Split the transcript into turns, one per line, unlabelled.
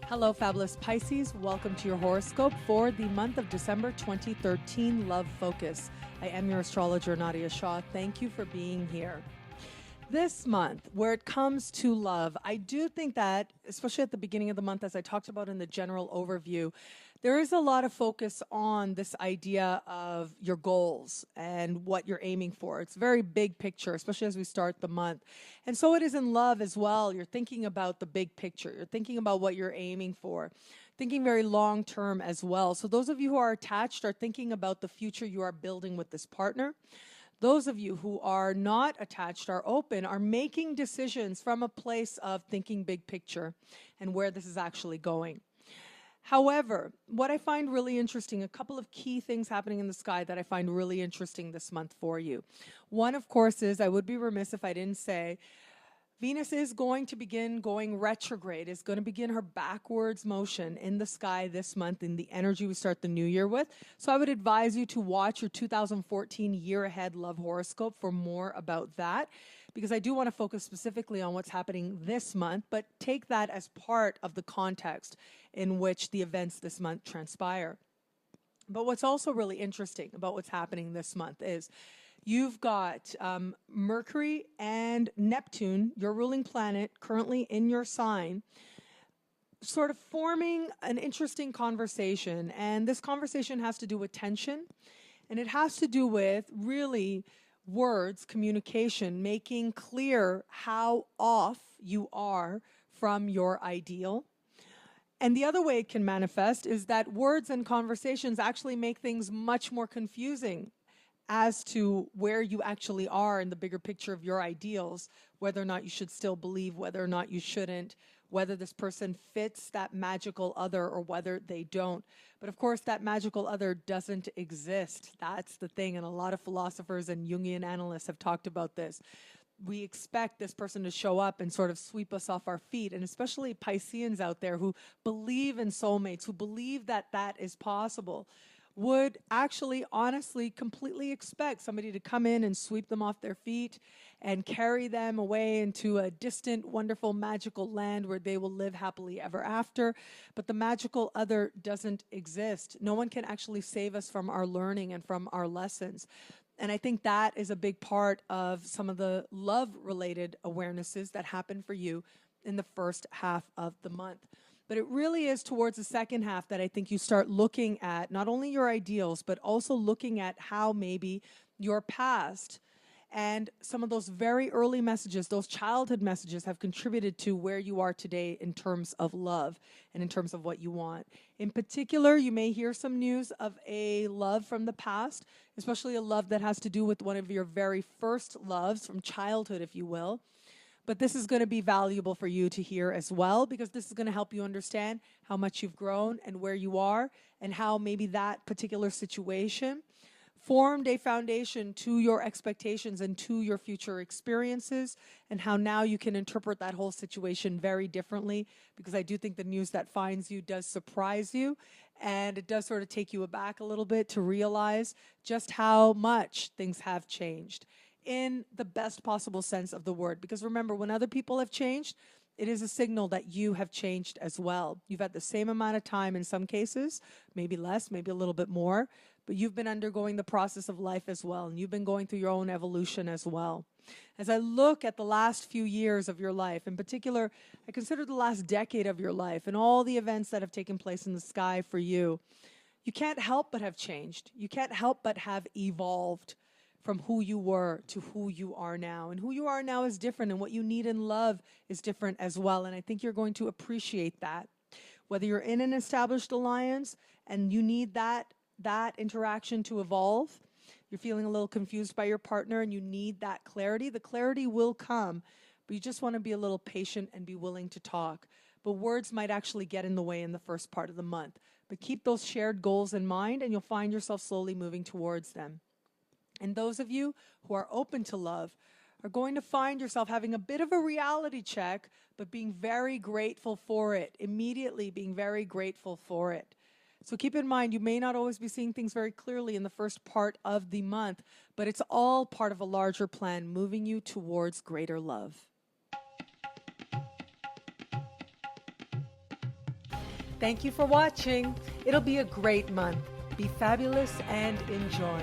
Hello, fabulous Pisces. Welcome to your horoscope for the month of December 2013, Love Focus. I am your astrologer, Nadiya Shah. Thank you for being here. This month, where it comes to love, I do think that, especially at the beginning of the month, as I talked about in the general overview, there is a lot of focus on this idea of your goals and what you're aiming for. It's a very big picture, especially as we start the month. And so it is in love as well. You're thinking about the big picture. You're thinking about what you're aiming for, thinking very long term as well. So those of you who are attached are thinking about the future you are building with this partner. Those of you who are not attached, are open, are making decisions from a place of thinking big picture and where this is actually going. However, what I find really interesting, a couple of key things happening in the sky that I find really interesting this month for you. One, of course, is I would be remiss if I didn't say Venus is going to begin going retrograde, is going to begin her backwards motion in the sky this month in the energy we start the new year with. So I would advise you to watch your 2014 year ahead love horoscope for more about that, because I do want to focus specifically on what's happening this month, but take that as part of the context in which the events this month transpire. But what's also really interesting about what's happening this month is you've got Mercury and Neptune, your ruling planet, currently in your sign, sort of forming an interesting conversation. And this conversation has to do with tension, and it has to do with really words, communication, making clear how off you are from your ideal. And the other way it can manifest is that words and conversations actually make things much more confusing as to where you actually are in the bigger picture of your ideals, whether or not you should still believe, whether or not you shouldn't, whether this person fits that magical other or whether they don't. But of course, that magical other doesn't exist. That's the thing. And a lot of philosophers and Jungian analysts have talked about this. We expect this person to show up and sort of sweep us off our feet, and especially Pisceans out there who believe in soulmates, who believe that that is possible, would actually honestly completely expect somebody to come in and sweep them off their feet and carry them away into a distant, wonderful, magical land where they will live happily ever after. But the magical other doesn't exist. No one can actually save us from our learning and from our lessons. And I think that is a big part of some of the love-related awarenesses that happen for you in the first half of the month. But it really is towards the second half that I think you start looking at not only your ideals, but also looking at how maybe your past and some of those very early messages, those childhood messages, have contributed to where you are today in terms of love and in terms of what you want. In particular, you may hear some news of a love from the past, especially a love that has to do with one of your very first loves from childhood, if you will. But this is going to be valuable for you to hear as well, because this is going to help you understand how much you've grown and where you are, and how maybe that particular situation formed a foundation to your expectations and to your future experiences, and how now you can interpret that whole situation very differently, because I do think the news that finds you does surprise you, and it does sort of take you aback a little bit to realize just how much things have changed in the best possible sense of the word. Because remember, when other people have changed, it is a signal that you have changed as well. You've had the same amount of time in some cases, maybe less, maybe a little bit more, but you've been undergoing the process of life as well, and you've been going through your own evolution as well. As I look at the last few years of your life, in particular, I consider the last decade of your life and all the events that have taken place in the sky for you, you can't help but have changed. You can't help but have evolved from who you were to who you are now. And who you are now is different, and what you need in love is different as well. And I think you're going to appreciate that. Whether you're in an established alliance and you need that interaction to evolve, you're feeling a little confused by your partner and you need that clarity, the clarity will come, but you just want to be a little patient and be willing to talk. But words might actually get in the way in the first part of the month. But keep those shared goals in mind, and you'll find yourself slowly moving towards them. And those of you who are open to love are going to find yourself having a bit of a reality check, but being very grateful for it, immediately being very grateful for it. So keep in mind, you may not always be seeing things very clearly in the first part of the month, but it's all part of a larger plan moving you towards greater love. Thank you for watching. It'll be a great month. Be fabulous and enjoy.